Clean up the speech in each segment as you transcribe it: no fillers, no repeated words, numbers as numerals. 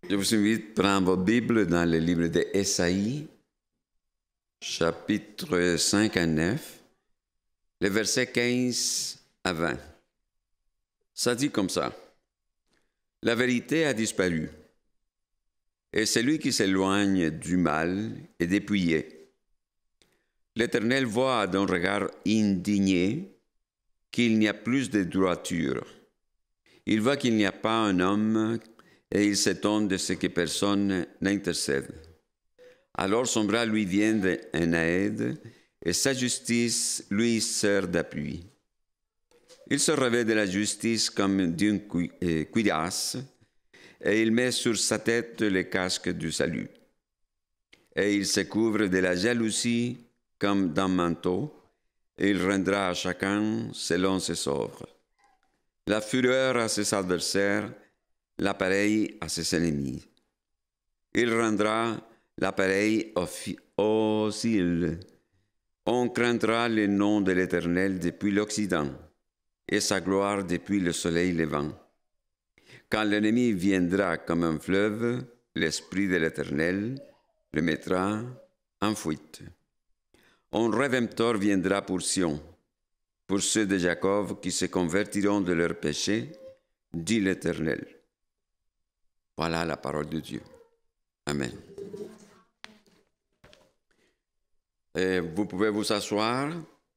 Je vous invite à prendre votre Bible dans le livre d'Ésaïe, chapitre 5 à 9, les versets 15 à 20. Ça dit comme ça. La vérité a disparu, et celui qui s'éloigne du mal est dépouillé. L'Éternel voit d'un regard indigné qu'il n'y a plus de droiture. Il voit qu'il n'y a pas un homme et il s'étonne de ce que personne n'intercède. Alors son bras lui vient en aide et sa justice lui sert d'appui. Il se revêt de la justice comme d'une cuirasse et il met sur sa tête le casque du salut. Et il se couvre de la jalousie comme d'un manteau et il rendra à chacun selon ses œuvres. La fureur à ses adversaires, l'appareil à ses ennemis. Il rendra l'appareil aux îles. On craindra le nom de l'Éternel depuis l'Occident et sa gloire depuis le soleil levant. Quand l'ennemi viendra comme un fleuve, l'Esprit de l'Éternel le mettra en fuite. Un Rédempteur viendra pour Sion, pour ceux de Jacob qui se convertiront de leurs péchés, dit l'Éternel. Voilà la parole de Dieu. Amen. Et vous pouvez vous asseoir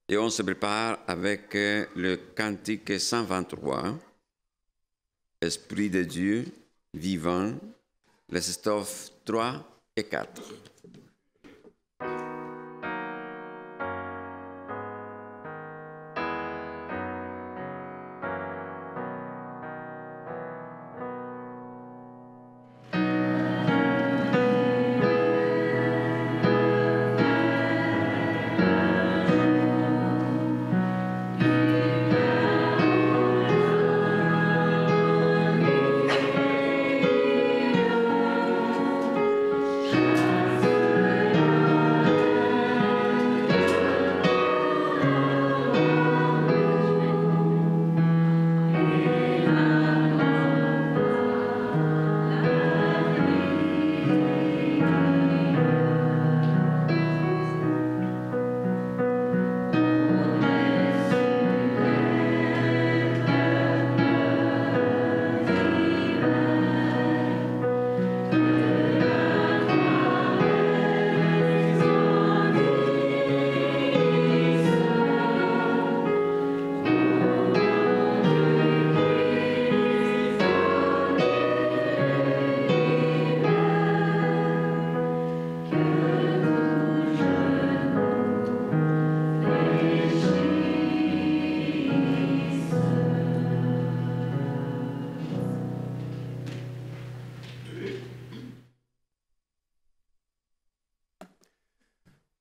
et on se prépare avec le cantique 123, Esprit de Dieu, vivant, les strophes 3 et 4.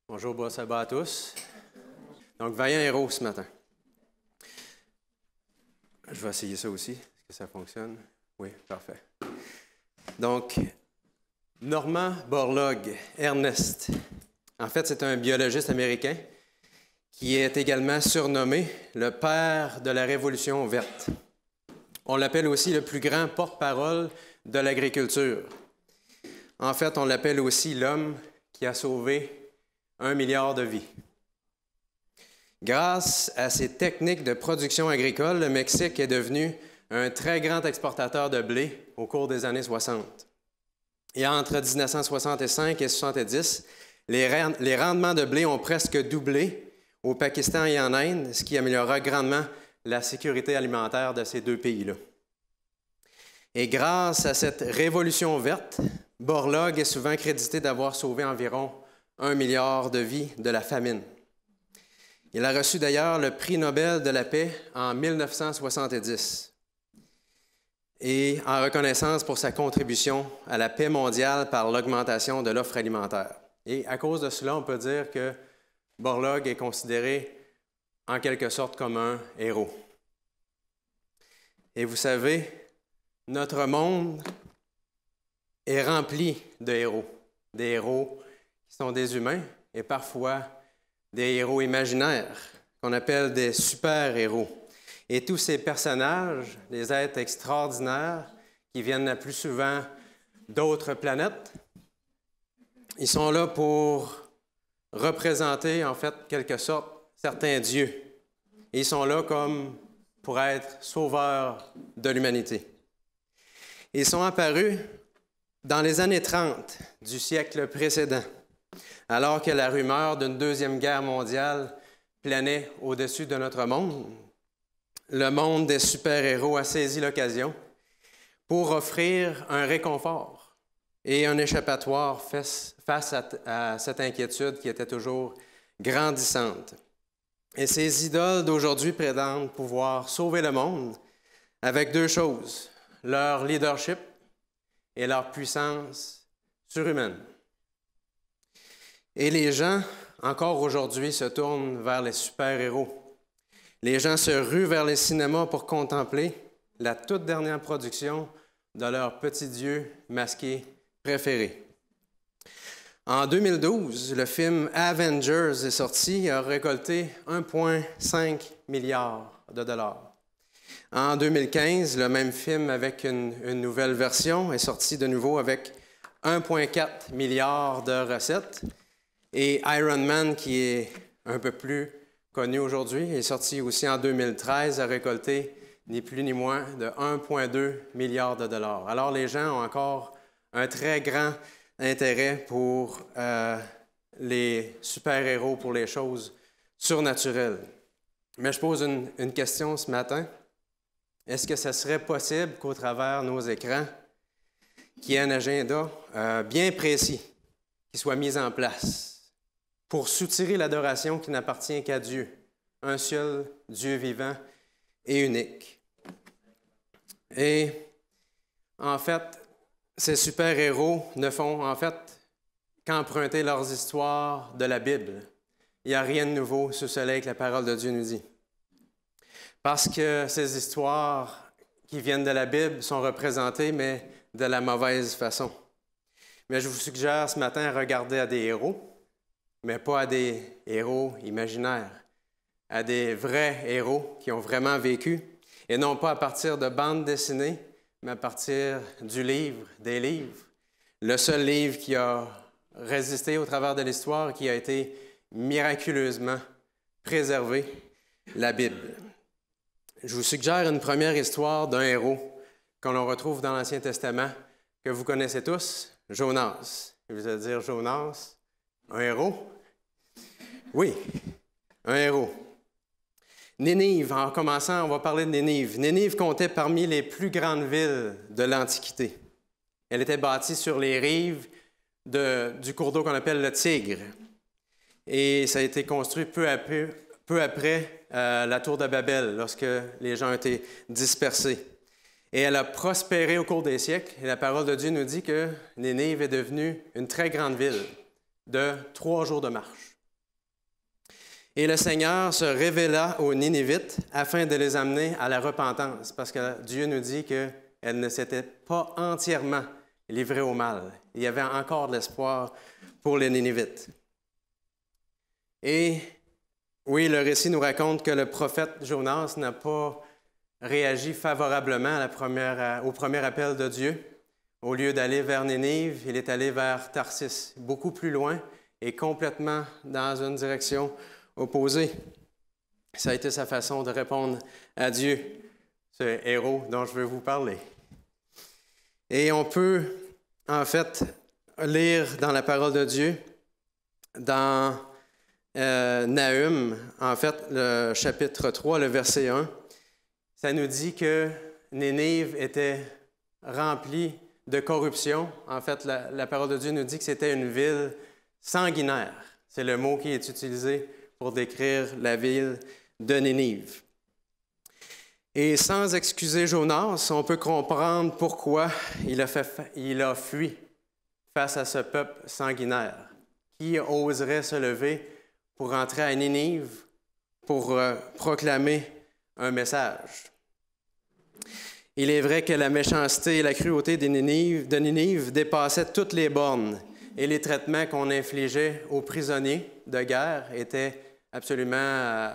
Bonjour, bon sabbat à tous. Donc, vaillant héros ce matin. Je vais essayer ça aussi. Est-ce que ça fonctionne? Oui, parfait. Donc, Norman Borlaug Ernest. En fait, c'est un biologiste américain qui est également surnommé le père de la Révolution verte. On l'appelle aussi le plus grand porte-parole de l'agriculture. En fait, on l'appelle aussi l'homme qui a sauvé 1 milliard de vies. Grâce à ses techniques de production agricole, le Mexique est devenu un très grand exportateur de blé au cours des années 60. Et entre 1965 et 1970, les rendements de blé ont presque doublé au Pakistan et en Inde, ce qui améliorera grandement la sécurité alimentaire de ces deux pays-là. Et grâce à cette révolution verte, Borlaug est souvent crédité d'avoir sauvé environ 1 milliard de vies de la famine. Il a reçu d'ailleurs le prix Nobel de la paix en 1970 et en reconnaissance pour sa contribution à la paix mondiale par l'augmentation de l'offre alimentaire. Et à cause de cela, on peut dire que Borlaug est considéré en quelque sorte comme un héros. Et vous savez, notre monde est rempli de héros, des héros qui sont des humains et parfois des héros imaginaires qu'on appelle des super-héros. Et tous ces personnages, des êtres extraordinaires qui viennent le plus souvent d'autres planètes. Ils sont là pour représenter, en fait, quelque sorte, certains dieux. Et ils sont là comme pour être sauveurs de l'humanité. Ils sont apparus dans les années 30 du siècle précédent, alors que la rumeur d'une deuxième guerre mondiale planait au-dessus de notre monde. Le monde des super-héros a saisi l'occasion pour offrir un réconfort et un échappatoire face à cette inquiétude qui était toujours grandissante. Et ces idoles d'aujourd'hui prétendent pouvoir sauver le monde avec deux choses, leur leadership et leur puissance surhumaine. Et les gens, encore aujourd'hui, se tournent vers les super-héros. Les gens se ruent vers les cinémas pour contempler la toute dernière production de leur petit dieu masqué préféré. En 2012, le film Avengers est sorti et a récolté 1,5 milliard de dollars. En 2015, le même film avec une nouvelle version est sorti de nouveau avec 1,4 milliard de recettes. Et Iron Man, qui est un peu plus connu aujourd'hui, est sorti aussi en 2013, a récolté ni plus ni moins de 1,2 milliard de dollars. Alors les gens ont encore un très grand intérêt pour les super-héros, pour les choses surnaturelles. Mais je pose une question ce matin. Est-ce que ce serait possible qu'au travers nos écrans, qu'il y ait un agenda bien précis qui soit mis en place pour soutirer l'adoration qui n'appartient qu'à Dieu, un seul Dieu vivant et unique? Et en fait, ces super-héros ne font en fait qu'emprunter leurs histoires de la Bible. Il n'y a rien de nouveau sous le soleil que la parole de Dieu nous dit. Parce que ces histoires qui viennent de la Bible sont représentées, mais de la mauvaise façon. Mais je vous suggère ce matin à regarder à des héros, mais pas à des héros imaginaires, à des vrais héros qui ont vraiment vécu, et non pas à partir de bandes dessinées, mais à partir du livre, des livres. Le seul livre qui a résisté au travers de l'histoire, qui a été miraculeusement préservé, la Bible. Je vous suggère une première histoire d'un héros qu'on retrouve dans l'Ancien Testament, que vous connaissez tous, Jonas. Vous allez dire Jonas, un héros? Oui, un héros. Nénive, en commençant, on va parler de Nénive. Nénive comptait parmi les plus grandes villes de l'Antiquité. Elle était bâtie sur les rives du cours d'eau qu'on appelle le Tigre. Et ça a été construit peu après la tour de Babel, lorsque les gens ont été dispersés. Et elle a prospéré au cours des siècles. Et la parole de Dieu nous dit que Nénive est devenue une très grande ville de 3 jours de marche. Et le Seigneur se révéla aux Nénivites afin de les amener à la repentance, parce que Dieu nous dit qu'elle ne s'était pas entièrement livrée au mal. Il y avait encore de l'espoir pour les Nénivites. Et oui, le récit nous raconte que le prophète Jonas n'a pas réagi favorablement au premier appel de Dieu. Au lieu d'aller vers Nénive, il est allé vers Tarsis, beaucoup plus loin et complètement dans une direction opposée. Ça a été sa façon de répondre à Dieu, ce héros dont je veux vous parler. Et on peut, en fait, lire dans la parole de Dieu, dans Nahum, en fait, le chapitre 3, le verset 1, ça nous dit que Nénive était remplie de corruption. En fait, la parole de Dieu nous dit que c'était une ville sanguinaire. C'est le mot qui est utilisé pour décrire la ville de Nénive. Et sans excuser Jonas, on peut comprendre pourquoi il a fui face à ce peuple sanguinaire. Qui oserait se lever pour entrer à Nénive pour proclamer un message? Il est vrai que la méchanceté et la cruauté de Nénive dépassaient toutes les bornes et les traitements qu'on infligeait aux prisonniers de guerre étaient absolument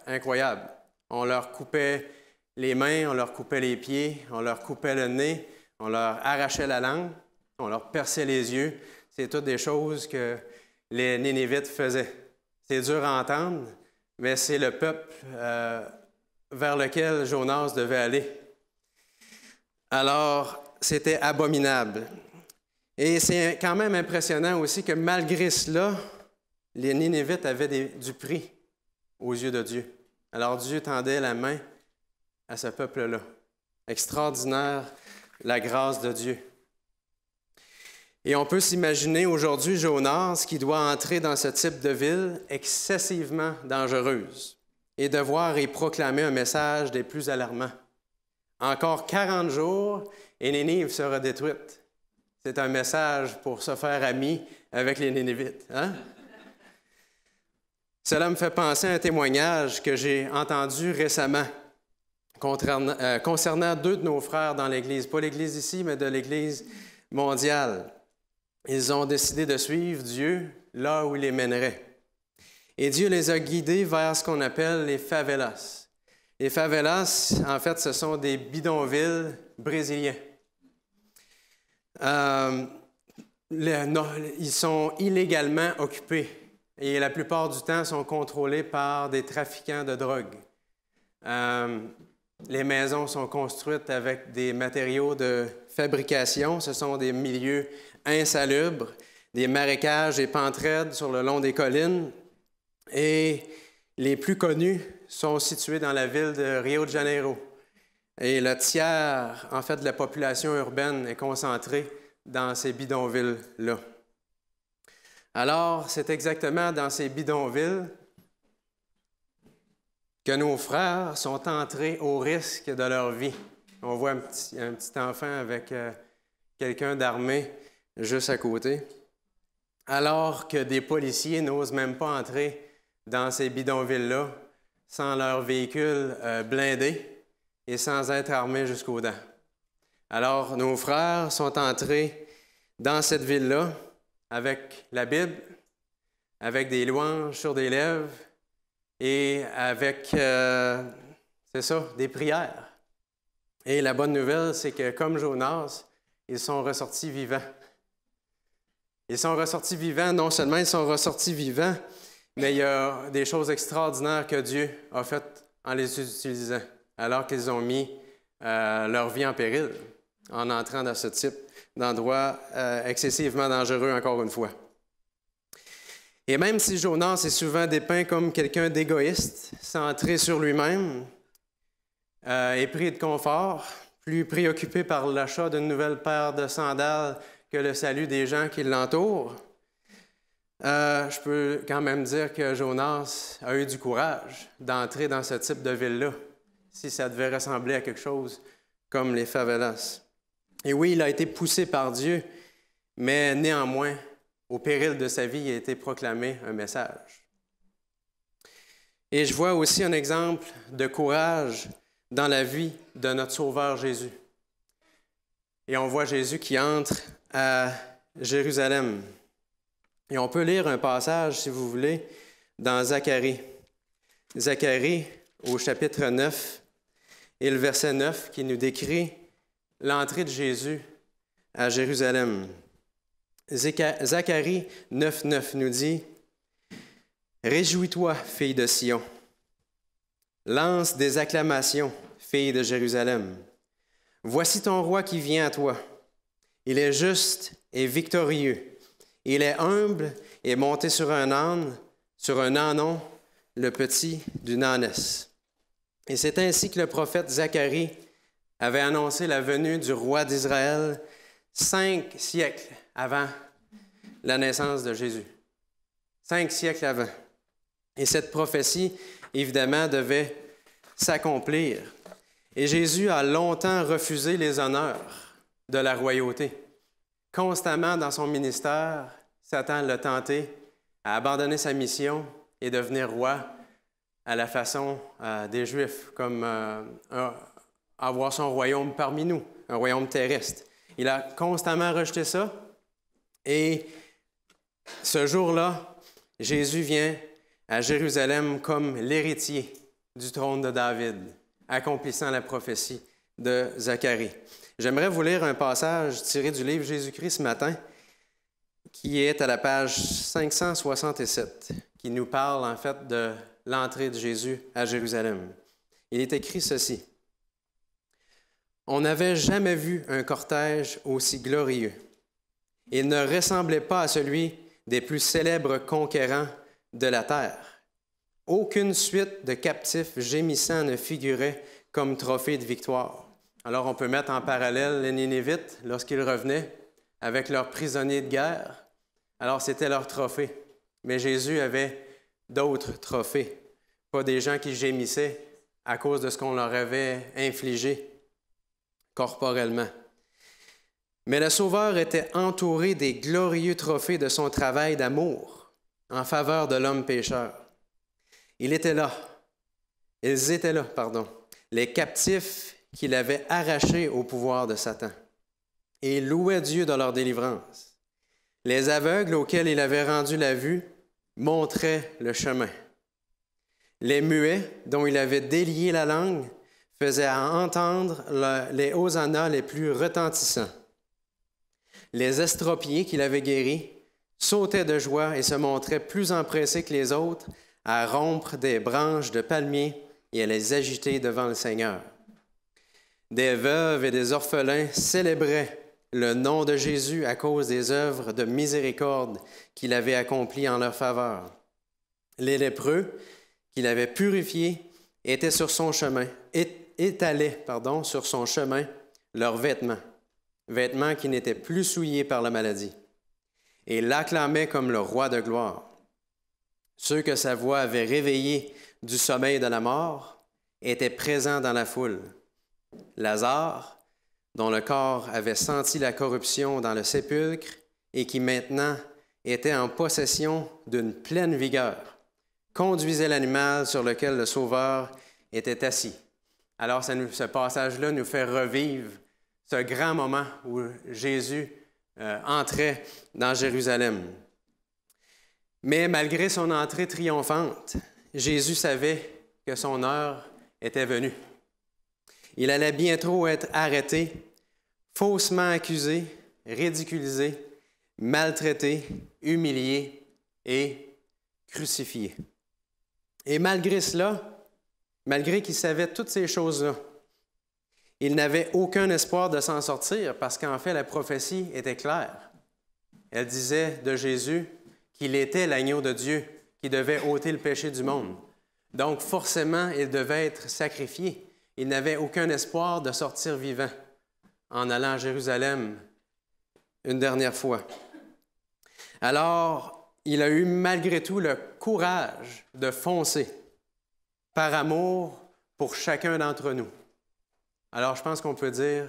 incroyables. On leur coupait les mains, on leur coupait les pieds, on leur coupait le nez, on leur arrachait la langue, on leur perçait les yeux. C'est toutes des choses que les Nénévites faisaient. C'est dur à entendre, mais c'est le peuple vers lequel Jonas devait aller. Alors, c'était abominable. Et c'est quand même impressionnant aussi que malgré cela, les Nénévites avaient du prix aux yeux de Dieu. Alors Dieu tendait la main à ce peuple-là. Extraordinaire, la grâce de Dieu. Et on peut s'imaginer aujourd'hui Jonas qui doit entrer dans ce type de ville excessivement dangereuse et devoir y proclamer un message des plus alarmants. Encore 40 jours et Nénive sera détruite. C'est un message pour se faire ami avec les Nénévites. Hein? Cela me fait penser à un témoignage que j'ai entendu récemment concernant deux de nos frères dans l'Église. Pas l'Église ici, mais de l'Église mondiale. Ils ont décidé de suivre Dieu là où il les mènerait. Et Dieu les a guidés vers ce qu'on appelle les favelas. Les favelas, en fait, ce sont des bidonvilles brésiliens. Ils sont illégalement occupés et la plupart du temps sont contrôlés par des trafiquants de drogue. Les maisons sont construites avec des matériaux de fabrication. Ce sont des milieux insalubres, des marécages et pentes raides sur le long des collines. Et les plus connus sont situés dans la ville de Rio de Janeiro. Et le tiers, en fait, de la population urbaine est concentrée dans ces bidonvilles-là. Alors, c'est exactement dans ces bidonvilles que nos frères sont entrés au risque de leur vie. On voit un petit enfant avec quelqu'un d'armé juste à côté, alors que des policiers n'osent même pas entrer dans ces bidonvilles-là sans leur véhicule blindé et sans être armés jusqu'aux dents. Alors, nos frères sont entrés dans cette ville-là avec la Bible, avec des louanges sur des lèvres et avec, des prières. Et la bonne nouvelle, c'est que comme Jonas, ils sont ressortis vivants. Ils sont ressortis vivants, non seulement ils sont ressortis vivants, mais il y a des choses extraordinaires que Dieu a faites en les utilisant, alors qu'ils ont mis leur vie en péril en entrant dans ce type d'endroit excessivement dangereux, encore une fois. Et même si Jonas est souvent dépeint comme quelqu'un d'égoïste, centré sur lui-même, épris de confort, plus préoccupé par l'achat d'une nouvelle paire de sandales que le salut des gens qui l'entourent, je peux quand même dire que Jonas a eu du courage d'entrer dans ce type de ville-là, si ça devait ressembler à quelque chose comme les favelas. Et oui, il a été poussé par Dieu, mais néanmoins, au péril de sa vie, il a été proclamé un message. Et je vois aussi un exemple de courage dans la vie de notre Sauveur Jésus. Et on voit Jésus qui entre à Jérusalem. Et on peut lire un passage, si vous voulez, dans Zacharie. Zacharie, au chapitre 9, et le verset 9, qui nous décrit l'entrée de Jésus à Jérusalem. Zacharie 9, nous dit « Réjouis-toi, fille de Sion. Lance des acclamations, fille de Jérusalem. Voici ton roi qui vient à toi. Il est juste et victorieux. Il est humble et monté sur un ânon, le petit d'une ânesse. » Et c'est ainsi que le prophète Zacharie avait annoncé la venue du roi d'Israël 5 siècles avant la naissance de Jésus. 5 siècles avant. Et cette prophétie, évidemment, devait s'accomplir. Et Jésus a longtemps refusé les honneurs de la royauté. Constamment dans son ministère, Satan l'a tenté à abandonner sa mission et devenir roi à la façon des Juifs, comme avoir son royaume parmi nous, un royaume terrestre. Il a constamment rejeté ça. Et ce jour-là, Jésus vient à Jérusalem comme l'héritier du trône de David, accomplissant la prophétie de Zacharie. J'aimerais vous lire un passage tiré du livre Jésus-Christ ce matin, qui est à la page 567, qui nous parle en fait de l'entrée de Jésus à Jérusalem. Il est écrit ceci. « On n'avait jamais vu un cortège aussi glorieux. Il ne ressemblait pas à celui des plus célèbres conquérants de la terre. Aucune suite de captifs gémissants ne figurait comme trophée de victoire. » Alors on peut mettre en parallèle les Nénévites lorsqu'ils revenaient avec leurs prisonniers de guerre. Alors c'était leur trophée. Mais Jésus avait d'autres trophées, pas des gens qui gémissaient à cause de ce qu'on leur avait infligé corporellement. Mais le Sauveur était entouré des glorieux trophées de son travail d'amour en faveur de l'homme pécheur. Ils étaient là, les captifs qu'il avait arrachés au pouvoir de Satan. Et il louait Dieu de leur délivrance. Les aveugles auxquels il avait rendu la vue montraient le chemin. Les muets dont il avait délié la langue faisaient entendre les hosannas les plus retentissants. Les estropiés qu'il avait guéris sautaient de joie et se montraient plus empressés que les autres à rompre des branches de palmier et à les agiter devant le Seigneur. Des veuves et des orphelins célébraient le nom de Jésus à cause des œuvres de miséricorde qu'il avait accomplies en leur faveur. Les lépreux qu'il avait purifiés étalaient sur son chemin leurs vêtements qui n'étaient plus souillés par la maladie, et l'acclamaient comme le roi de gloire. Ceux que sa voix avait réveillés du sommeil de la mort étaient présents dans la foule. Lazare, dont le corps avait senti la corruption dans le sépulcre et qui maintenant était en possession d'une pleine vigueur, conduisait l'animal sur lequel le Sauveur était assis. Alors, ce passage-là nous fait revivre ce grand moment où Jésus entrait dans Jérusalem. Mais malgré son entrée triomphante, Jésus savait que son heure était venue. Il allait bientôt être arrêté, faussement accusé, ridiculisé, maltraité, humilié et crucifié. Et malgré cela, malgré qu'il savait toutes ces choses-là, il n'avait aucun espoir de s'en sortir parce qu'en fait, la prophétie était claire. Elle disait de Jésus qu'il était l'agneau de Dieu qui devait ôter le péché du monde. Donc, forcément, il devait être sacrifié. Il n'avait aucun espoir de sortir vivant en allant à Jérusalem une dernière fois. Alors, il a eu malgré tout le courage de foncer par amour pour chacun d'entre nous. Alors, je pense qu'on peut dire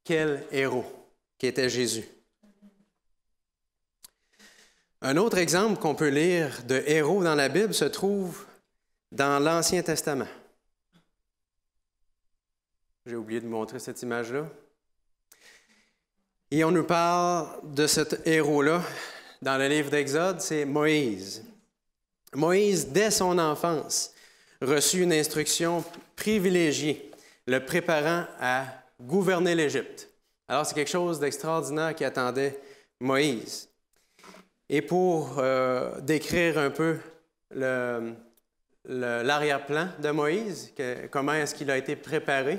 quel héros qu'était Jésus. Un autre exemple qu'on peut lire de héros dans la Bible se trouve dans l'Ancien Testament. J'ai oublié de montrer cette image-là. Et on nous parle de cet héros-là dans le livre d'Exode, c'est Moïse. Moïse, dès son enfance, reçut une instruction privilégiée, le préparant à gouverner l'Égypte. Alors, c'est quelque chose d'extraordinaire qui attendait Moïse. Et pour décrire un peu l'arrière-plan de Moïse, comment est-ce qu'il a été préparé,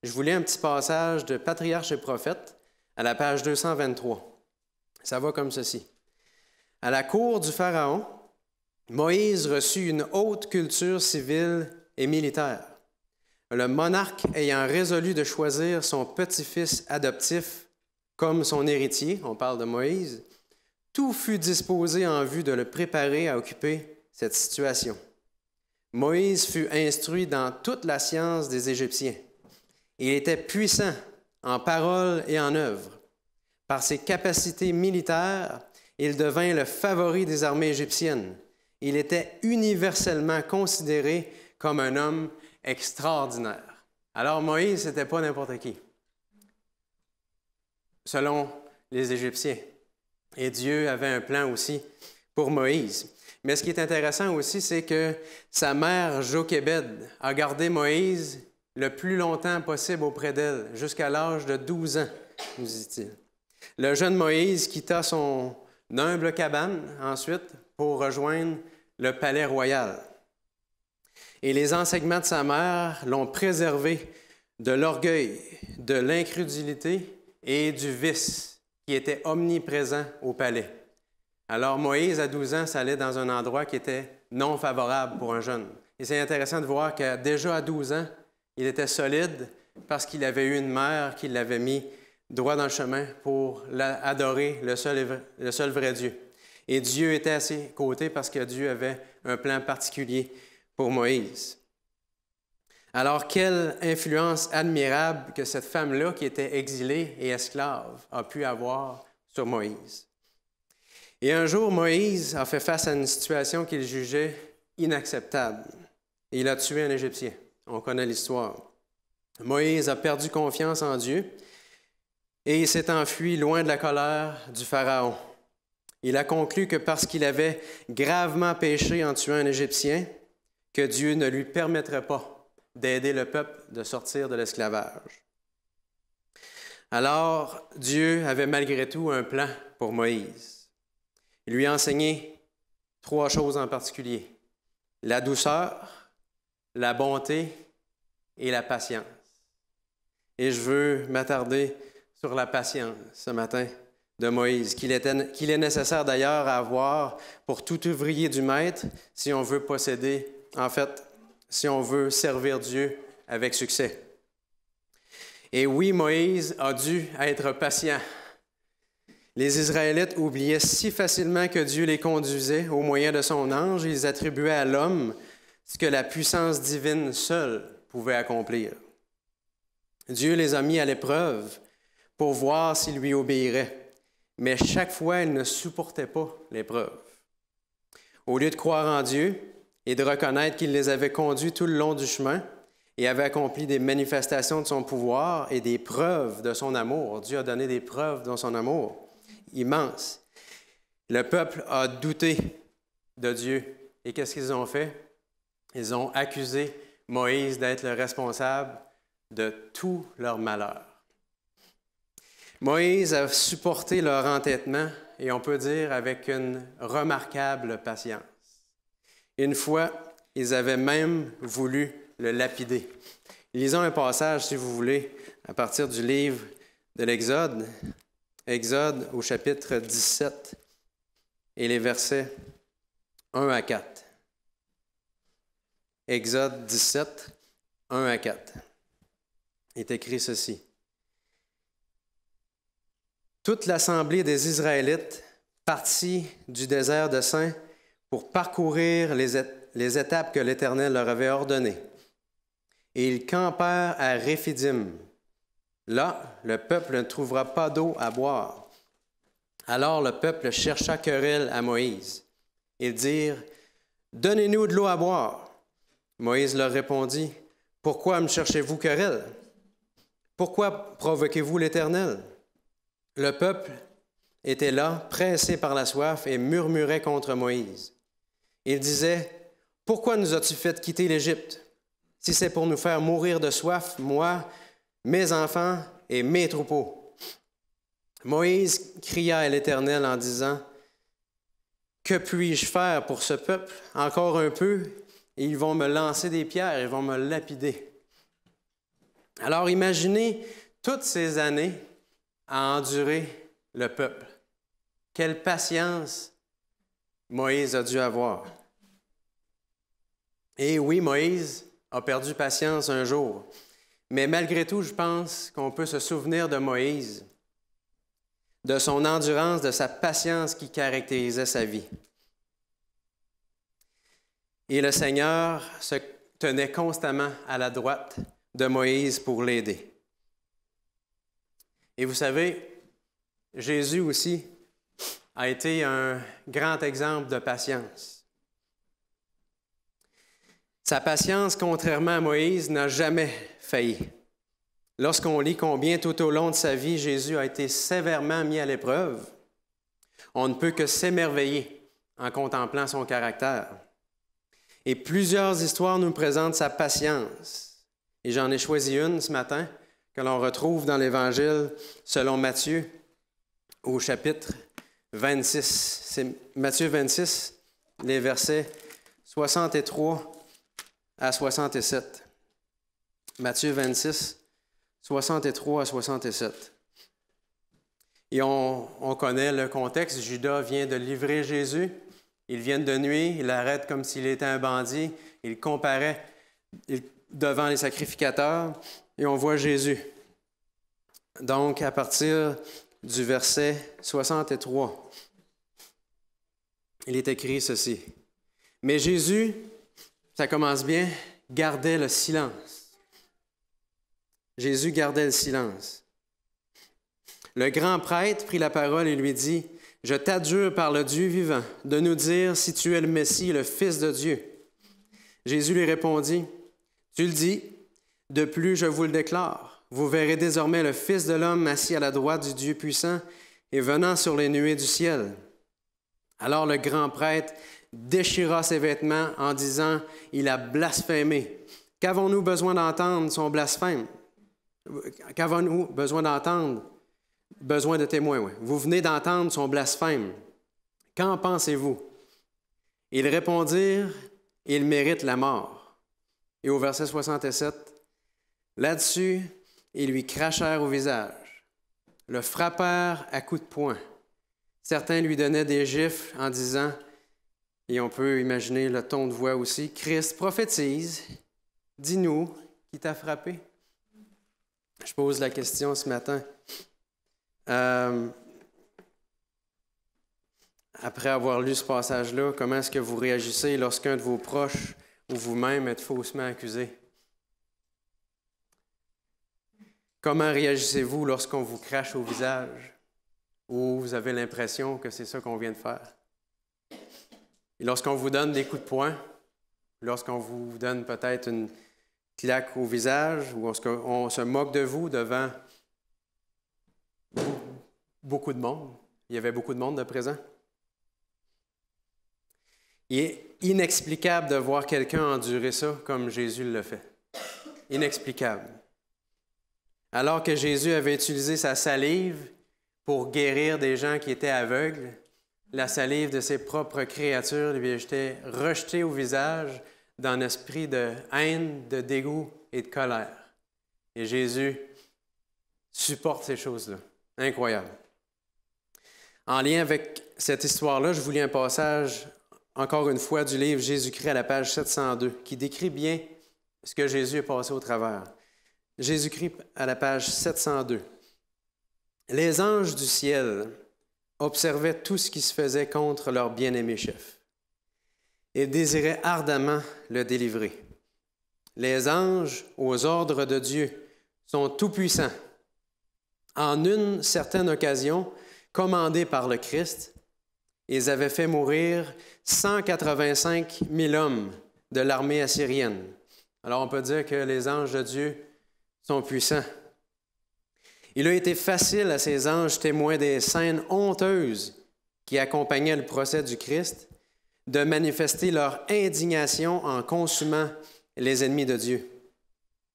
je vous lis un petit passage de Patriarches et Prophètes à la page 223. Ça va comme ceci. À la cour du Pharaon, Moïse reçut une haute culture civile et militaire. Le monarque ayant résolu de choisir son petit-fils adoptif comme son héritier, on parle de Moïse, tout fut disposé en vue de le préparer à occuper cette situation. Moïse fut instruit dans toute la science des Égyptiens. Il était puissant en parole et en œuvre. Par ses capacités militaires, il devint le favori des armées égyptiennes. Il était universellement considéré comme un homme extraordinaire. Alors Moïse, ce n'était pas n'importe qui, selon les Égyptiens. Et Dieu avait un plan aussi pour Moïse. Mais ce qui est intéressant aussi, c'est que sa mère, Jochébed, a gardé Moïse le plus longtemps possible auprès d'elle, jusqu'à l'âge de 12 ans, nous dit-il. Le jeune Moïse quitta son humble cabane ensuite pour rejoindre le palais royal. Et les enseignements de sa mère l'ont préservé de l'orgueil, de l'incrédulité et du vice qui était omniprésent au palais. Alors Moïse, à 12 ans, s'allait dans un endroit qui était non favorable pour un jeune. Et c'est intéressant de voir que déjà à 12 ans, il était solide parce qu'il avait eu une mère qui l'avait mis droit dans le chemin pour adorer le seul vrai Dieu. Et Dieu était à ses côtés parce que Dieu avait un plan particulier pour Moïse. Alors, quelle influence admirable que cette femme-là, qui était exilée et esclave, a pu avoir sur Moïse. Et un jour, Moïse a fait face à une situation qu'il jugeait inacceptable. Il a tué un Égyptien. On connaît l'histoire. Moïse a perdu confiance en Dieu et il s'est enfui loin de la colère du Pharaon. Il a conclu que parce qu'il avait gravement péché en tuant un Égyptien, que Dieu ne lui permettrait pas d'aider le peuple de sortir de l'esclavage. Alors, Dieu avait malgré tout un plan pour Moïse. Il lui a enseigné 3 choses en particulier: la douceur, la bonté et la patience. Et je veux m'attarder sur la patience ce matin de Moïse, qu'il est nécessaire d'ailleurs à avoir pour tout ouvrier du maître si on veut posséder, si on veut servir Dieu avec succès. Et oui, Moïse a dû être patient. Les Israélites oubliaient si facilement que Dieu les conduisait au moyen de son ange. Ils attribuaient à l'homme ce que la puissance divine seule pouvait accomplir. Dieu les a mis à l'épreuve pour voir s'ils lui obéiraient. Mais chaque fois, ils ne supportaient pas l'épreuve. Au lieu de croire en Dieu et de reconnaître qu'il les avait conduits tout le long du chemin et avait accompli des manifestations de son pouvoir et des preuves de son amour, Dieu a donné des preuves de son amour immense. Le peuple a douté de Dieu. Et qu'est-ce qu'ils ont fait? Ils ont accusé Moïse d'être le responsable de tout leur malheur. Moïse a supporté leur entêtement, et on peut dire avec une remarquable patience. Une fois, ils avaient même voulu le lapider. Lisons un passage, si vous voulez, à partir du livre de l'Exode, Exode au chapitre 17, et les versets 1 à 4. Exode 17, 1 à 4. Il est écrit ceci. Toute l'assemblée des Israélites partit du désert de Sin pour parcourir les étapes que l'Éternel leur avait ordonnées. Et ils campèrent à Réphidim. Là, le peuple ne trouvera pas d'eau à boire. Alors le peuple chercha querelle à Moïse. Ils dirent, « Donnez-nous de l'eau à boire. » Moïse leur répondit, « Pourquoi me cherchez-vous querelle? Pourquoi provoquez-vous l'Éternel? » Le peuple était là, pressé par la soif, et murmurait contre Moïse. Il disait, « Pourquoi nous as-tu fait quitter l'Égypte? Si c'est pour nous faire mourir de soif, moi, mes enfants et mes troupeaux. » Moïse cria à l'Éternel en disant, « Que puis-je faire pour ce peuple? Encore un peu, et ils vont me lancer des pierres, ils vont me lapider. » Alors imaginez toutes ces années à endurer le peuple. Quelle patience Moïse a dû avoir. Et oui, Moïse a perdu patience un jour. Mais malgré tout, je pense qu'on peut se souvenir de Moïse, de son endurance, de sa patience qui caractérisait sa vie. Et le Seigneur se tenait constamment à la droite de Moïse pour l'aider. Et vous savez, Jésus aussi a été un grand exemple de patience. Sa patience, contrairement à Moïse, n'a jamais failli. Lorsqu'on lit combien tout au long de sa vie, Jésus a été sévèrement mis à l'épreuve, on ne peut que s'émerveiller en contemplant son caractère. Et plusieurs histoires nous présentent sa patience. Et j'en ai choisi une ce matin que l'on retrouve dans l'Évangile selon Matthieu au chapitre 26. C'est Matthieu 26, les versets 63 à 67. Matthieu 26, 63 à 67. Et on connaît le contexte. Judas vient de livrer Jésus. Ils viennent de nuit. Il l'arrête comme s'il était un bandit. Il comparaît devant les sacrificateurs. Et on voit Jésus. Donc, à partir du verset 63, il est écrit ceci. Mais Jésus, ça commence bien, gardait le silence. Jésus gardait le silence. Le grand prêtre prit la parole et lui dit, « Je t'adjure par le Dieu vivant de nous dire si tu es le Messie, le Fils de Dieu. » Jésus lui répondit, « Tu le dis, de plus je vous le déclare. Vous verrez désormais le Fils de l'homme assis à la droite du Dieu puissant et venant sur les nuées du ciel. » Alors le grand prêtre déchira ses vêtements en disant, « Il a blasphémé. Qu'avons-nous besoin d'entendre son blasphème? Qu'avons-nous besoin d'entendre? Besoin de témoins, oui. Vous venez d'entendre son blasphème. Qu'en pensez-vous? » Ils répondirent, « Il mérite la mort. » Et au verset 67, là-dessus, ils lui crachèrent au visage, le frappèrent à coups de poing. Certains lui donnaient des gifles en disant, et on peut imaginer le ton de voix aussi, « Christ, prophétise, dis-nous qui t'a frappé. » Je pose la question ce matin. Après avoir lu ce passage-là, comment est-ce que vous réagissez lorsqu'un de vos proches ou vous-même êtes faussement accusé? Comment réagissez-vous lorsqu'on vous crache au visage ou vous avez l'impression que c'est ça qu'on vient de faire? Et lorsqu'on vous donne des coups de poing, lorsqu'on vous donne peut-être une claque au visage ou lorsqu'on se moque de vous devant beaucoup de monde. Il y avait beaucoup de monde de présent. Il est inexplicable de voir quelqu'un endurer ça comme Jésus le fait. Inexplicable. Alors que Jésus avait utilisé sa salive pour guérir des gens qui étaient aveugles, la salive de ses propres créatures lui était rejetée au visage dans un esprit de haine, de dégoût et de colère. Et Jésus supporte ces choses-là. Incroyable. En lien avec cette histoire-là, je vous lis un passage, encore une fois, du livre Jésus-Christ à la page 702, qui décrit bien ce que Jésus est passé au travers. Jésus-Christ à la page 702. « Les anges du ciel observaient tout ce qui se faisait contre leur bien-aimé chef et désiraient ardemment le délivrer. Les anges, aux ordres de Dieu, sont tout-puissants. En une certaine occasion, commandés par le Christ, ils avaient fait mourir 185 000 hommes de l'armée assyrienne. » Alors on peut dire que les anges de Dieu sont puissants. Il a été facile à ces anges témoins des scènes honteuses qui accompagnaient le procès du Christ de manifester leur indignation en consumant les ennemis de Dieu.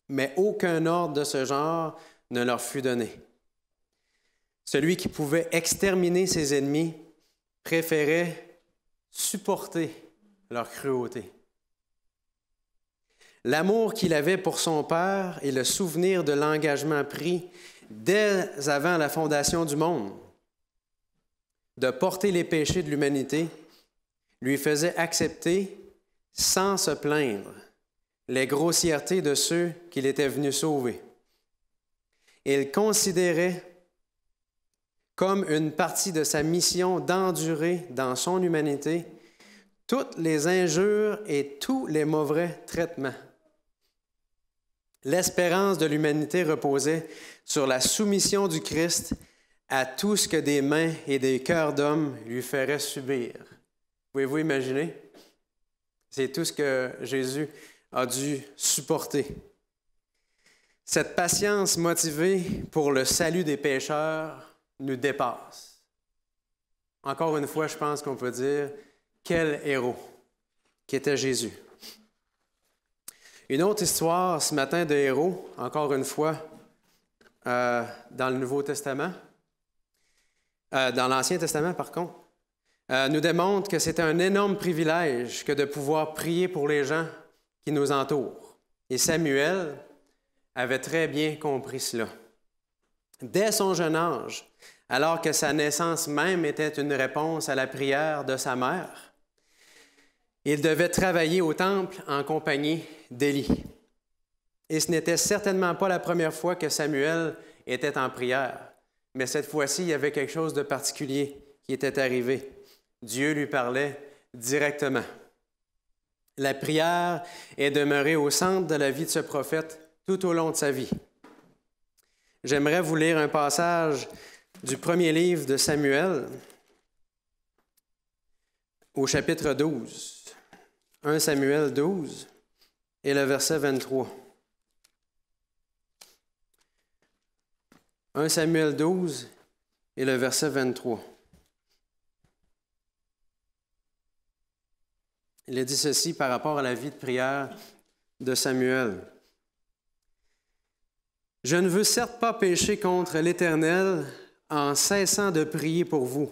Mais aucun ordre de ce genre ne leur fut donné. Celui qui pouvait exterminer ses ennemis préférait supporter leur cruauté. L'amour qu'il avait pour son Père et le souvenir de l'engagement pris dès avant la fondation du monde de porter les péchés de l'humanité lui faisait accepter, sans se plaindre, les grossièretés de ceux qu'il était venu sauver. Il considérait comme une partie de sa mission d'endurer dans son humanité toutes les injures et tous les mauvais traitements. L'espérance de l'humanité reposait sur la soumission du Christ à tout ce que des mains et des cœurs d'hommes lui feraient subir. Pouvez-vous imaginer? C'est tout ce que Jésus a dû supporter. Cette patience motivée pour le salut des pécheurs nous dépasse. Encore une fois, je pense qu'on peut dire, quel héros qu'était Jésus. Une autre histoire ce matin de héros, encore une fois, dans le Nouveau Testament, dans l'Ancien Testament par contre, nous démontre que c'est un énorme privilège que de pouvoir prier pour les gens qui nous entourent. Et Samuel avait très bien compris cela. Dès son jeune âge, alors que sa naissance même était une réponse à la prière de sa mère, il devait travailler au temple en compagnie d'Élie. Et ce n'était certainement pas la première fois que Samuel était en prière, mais cette fois-ci, il y avait quelque chose de particulier qui était arrivé. Dieu lui parlait directement. La prière est demeurée au centre de la vie de ce prophète tout au long de sa vie. J'aimerais vous lire un passage du premier livre de Samuel, au chapitre 12. 1 Samuel 12 et le verset 23. 1 Samuel 12 et le verset 23. Il est dit ceci par rapport à la vie de prière de Samuel. « Je ne veux certes pas pécher contre l'Éternel en cessant de prier pour vous.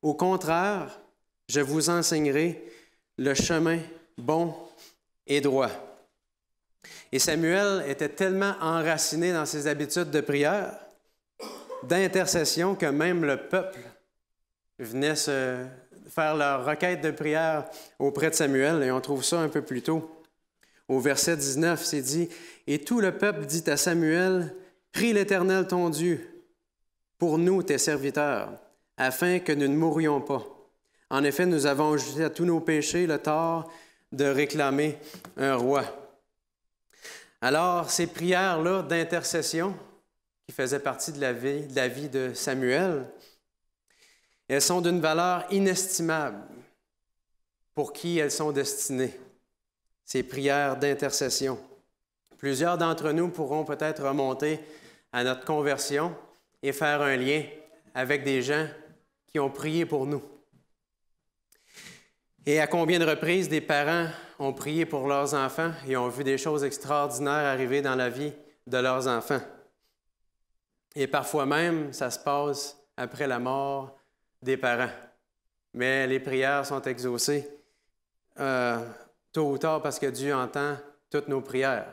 Au contraire, je vous enseignerai le chemin bon et droit. » Et Samuel était tellement enraciné dans ses habitudes de prière, d'intercession, que même le peuple venait se faire leur requête de prière auprès de Samuel. Et on trouve ça un peu plus tôt. Au verset 19, c'est dit, « Et tout le peuple dit à Samuel, « Prie l'Éternel ton Dieu, pour nous, tes serviteurs, afin que nous ne mourions pas. En effet, nous avons ajouté à tous nos péchés le tort de réclamer un roi. » Alors, ces prières-là d'intercession, qui faisaient partie de la vie de Samuel, elles sont d'une valeur inestimable pour qui elles sont destinées, ces prières d'intercession. Plusieurs d'entre nous pourront peut-être remonter à notre conversion et faire un lien avec des gens qui ont prié pour nous. Et à combien de reprises des parents ont prié pour leurs enfants et ont vu des choses extraordinaires arriver dans la vie de leurs enfants. Et parfois même, ça se passe après la mort des parents. Mais les prières sont exaucées tôt ou tard parce que Dieu entend toutes nos prières.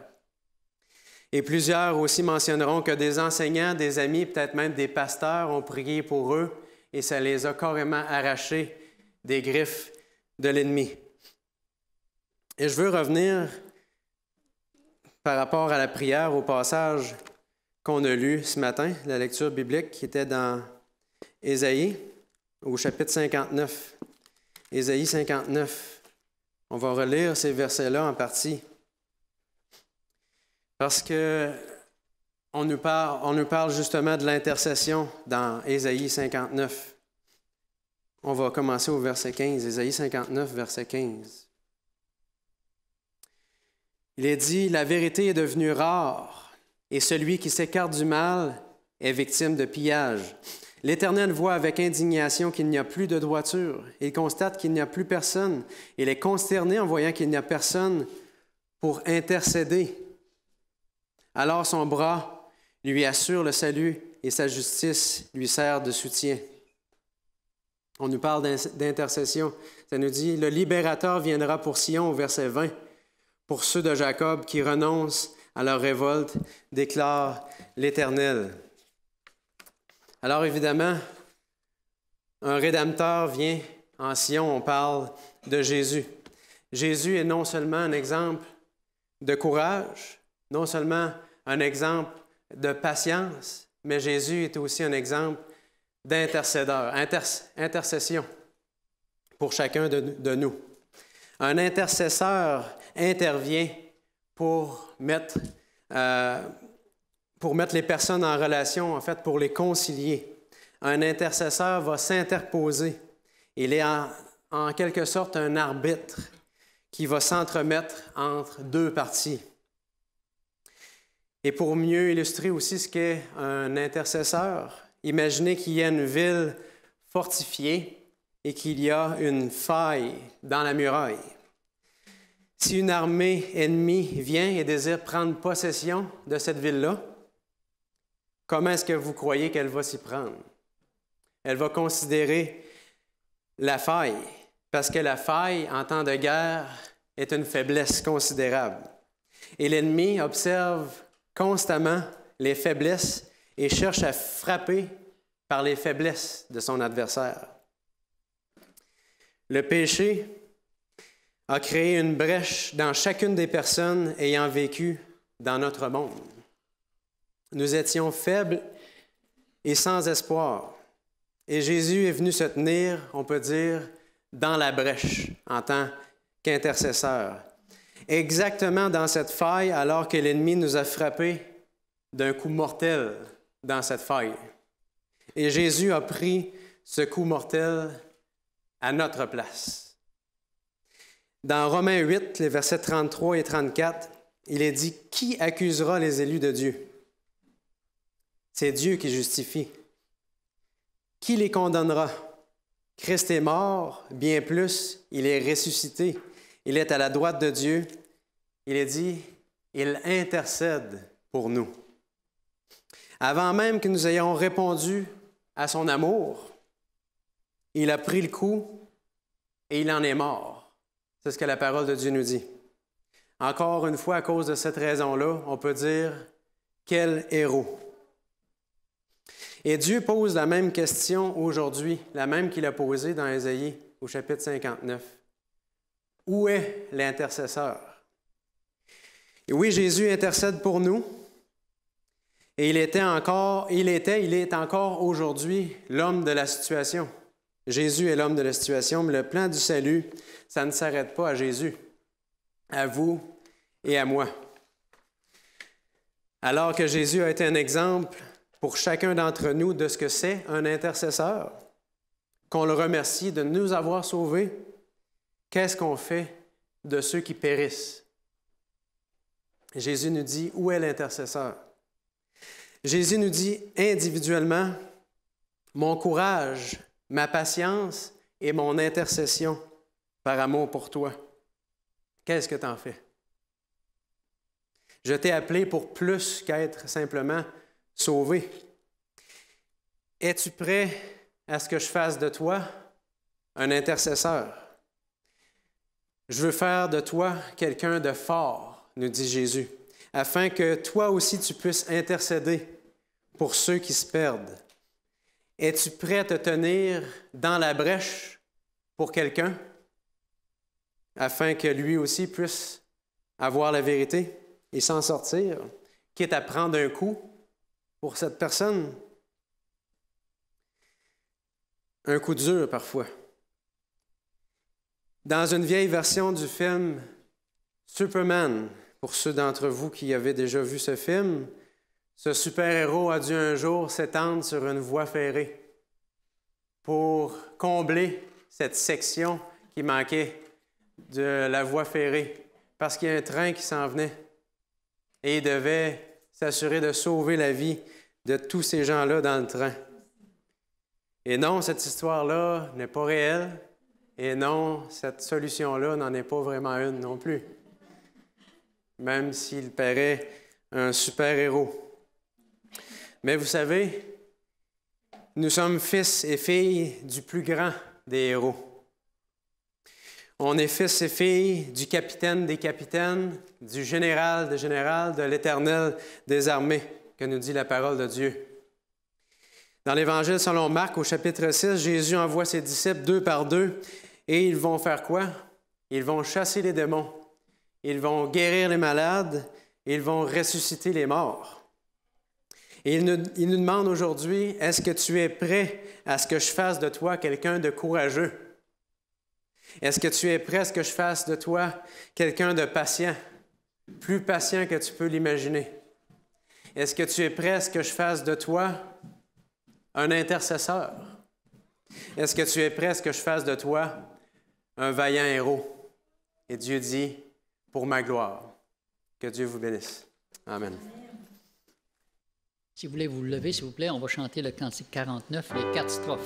Et plusieurs aussi mentionneront que des enseignants, des amis, peut-être même des pasteurs ont prié pour eux et ça les a carrément arrachés des griffes de l'ennemi. Et je veux revenir par rapport à la prière au passage qu'on a lu ce matin, la lecture biblique qui était dans Ésaïe, au chapitre 59. Ésaïe 59. On va relire ces versets-là en partie. Parce que on nous parle justement de l'intercession dans Ésaïe 59. On va commencer au verset 15, Ésaïe 59, verset 15. Il est dit, « La vérité est devenue rare, et celui qui s'écarte du mal est victime de pillage. L'Éternel voit avec indignation qu'il n'y a plus de droiture. Il constate qu'il n'y a plus personne. Il est consterné en voyant qu'il n'y a personne pour intercéder. Alors son bras lui assure le salut et sa justice lui sert de soutien. » On nous parle d'intercession. Ça nous dit, « Le libérateur viendra pour Sion » au verset 20. « Pour ceux de Jacob qui renoncent à leur révolte, déclare l'Éternel. » Alors évidemment, un Rédempteur vient en Sion, on parle de Jésus. Jésus est non seulement un exemple de courage, non seulement un exemple de patience, mais Jésus est aussi un exemple d'intercédeur, intercession pour chacun de nous. Un intercesseur intervient pour mettre les personnes en relation, en fait, pour les concilier. Un intercesseur va s'interposer. Il est en quelque sorte un arbitre qui va s'entremettre entre deux parties. Et pour mieux illustrer aussi ce qu'est un intercesseur, imaginez qu'il y a une ville fortifiée et qu'il y a une faille dans la muraille. Si une armée ennemie vient et désire prendre possession de cette ville-là, comment est-ce que vous croyez qu'elle va s'y prendre? Elle va considérer la faille, parce que la faille, en temps de guerre, est une faiblesse considérable. Et l'ennemi observe constamment les faiblesses et cherche à frapper par les faiblesses de son adversaire. Le péché a créé une brèche dans chacune des personnes ayant vécu dans notre monde. Nous étions faibles et sans espoir. Et Jésus est venu se tenir, on peut dire, dans la brèche en tant qu'intercesseur. Exactement dans cette faille, alors que l'ennemi nous a frappés d'un coup mortel dans cette faille. Et Jésus a pris ce coup mortel à notre place. Dans Romains 8, les versets 33 et 34, il est dit « Qui accusera les élus de Dieu? C'est Dieu qui justifie. Qui les condamnera? Christ est mort, bien plus, il est ressuscité. Il est à la droite de Dieu. Il est dit « Il intercède pour nous. » Avant même que nous ayons répondu à son amour, il a pris le coup et il en est mort. C'est ce que la parole de Dieu nous dit. Encore une fois, à cause de cette raison-là, on peut dire « Quel héros! » Et Dieu pose la même question aujourd'hui, la même qu'il a posée dans Ésaïe au chapitre 59. Où est l'intercesseur? Et oui, Jésus intercède pour nous. Et il est encore aujourd'hui l'homme de la situation. Jésus est l'homme de la situation, mais le plan du salut, ça ne s'arrête pas à Jésus, à vous et à moi. Alors que Jésus a été un exemple pour chacun d'entre nous de ce que c'est un intercesseur, qu'on le remercie de nous avoir sauvés, qu'est-ce qu'on fait de ceux qui périssent? Jésus nous dit, où est l'intercesseur? Jésus nous dit individuellement, mon courage, ma patience et mon intercession par amour pour toi. Qu'est-ce que tu en fais? Je t'ai appelé pour plus qu'être simplement sauvé. Es-tu prêt à ce que je fasse de toi un intercesseur? Je veux faire de toi quelqu'un de fort, nous dit Jésus, afin que toi aussi tu puisses intercéder pour ceux qui se perdent. Es-tu prêt à te tenir dans la brèche pour quelqu'un, afin que lui aussi puisse avoir la vérité et s'en sortir, quitte à prendre un coup pour cette personne? Un coup dur parfois. Dans une vieille version du film Superman, pour ceux d'entre vous qui avaient déjà vu ce film, ce super-héros a dû un jour s'étendre sur une voie ferrée pour combler cette section qui manquait de la voie ferrée, parce qu'il y a un train qui s'en venait et il devait s'assurer de sauver la vie de tous ces gens-là dans le train. Et non, cette histoire-là n'est pas réelle, et non, cette solution-là n'en est pas vraiment une non plus, même s'il paraît un super-héros. Mais vous savez, nous sommes fils et filles du plus grand des héros. On est fils et filles du capitaine des capitaines, du général des générales, de l'Éternel des armées, que nous dit la parole de Dieu. Dans l'Évangile selon Marc, au chapitre 6, Jésus envoie ses disciples 2 par 2, et ils vont faire quoi? Ils vont chasser les démons, ils vont guérir les malades, ils vont ressusciter les morts. Et il nous demande aujourd'hui, est-ce que tu es prêt à ce que je fasse de toi quelqu'un de courageux? Est-ce que tu es prêt à ce que je fasse de toi quelqu'un de patient, plus patient que tu peux l'imaginer? Est-ce que tu es prêt à ce que je fasse de toi un intercesseur? Est-ce que tu es prêt à ce que je fasse de toi un vaillant héros? Et Dieu dit, pour ma gloire. Que Dieu vous bénisse. Amen. Si vous voulez vous lever, s'il vous plaît, on va chanter le cantique 49, les 4 strophes.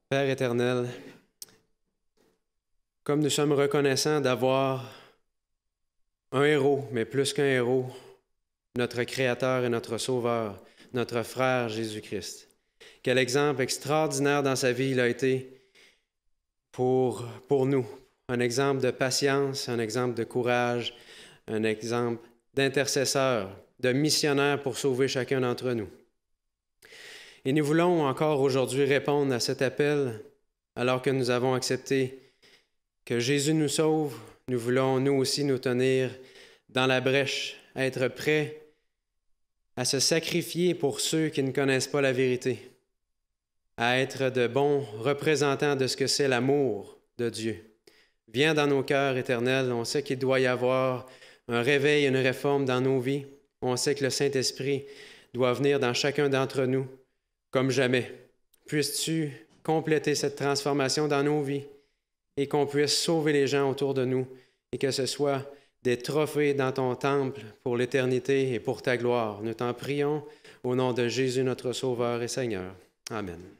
Père éternel, comme nous sommes reconnaissants d'avoir un héros, mais plus qu'un héros, notre Créateur et notre Sauveur, notre frère Jésus-Christ. Quel exemple extraordinaire dans sa vie il a été pour nous. Un exemple de patience, un exemple de courage, un exemple d'intercesseur, de missionnaire pour sauver chacun d'entre nous. Et nous voulons encore aujourd'hui répondre à cet appel alors que nous avons accepté que Jésus nous sauve. Nous voulons nous aussi nous tenir dans la brèche, être prêts à se sacrifier pour ceux qui ne connaissent pas la vérité, à être de bons représentants de ce que c'est l'amour de Dieu. Viens dans nos cœurs éternels. On sait qu'il doit y avoir un réveil, une réforme dans nos vies. On sait que le Saint-Esprit doit venir dans chacun d'entre nous comme jamais. Puisses-tu compléter cette transformation dans nos vies et qu'on puisse sauver les gens autour de nous et que ce soit des trophées dans ton temple pour l'éternité et pour ta gloire. Nous t'en prions au nom de Jésus notre Sauveur et Seigneur. Amen.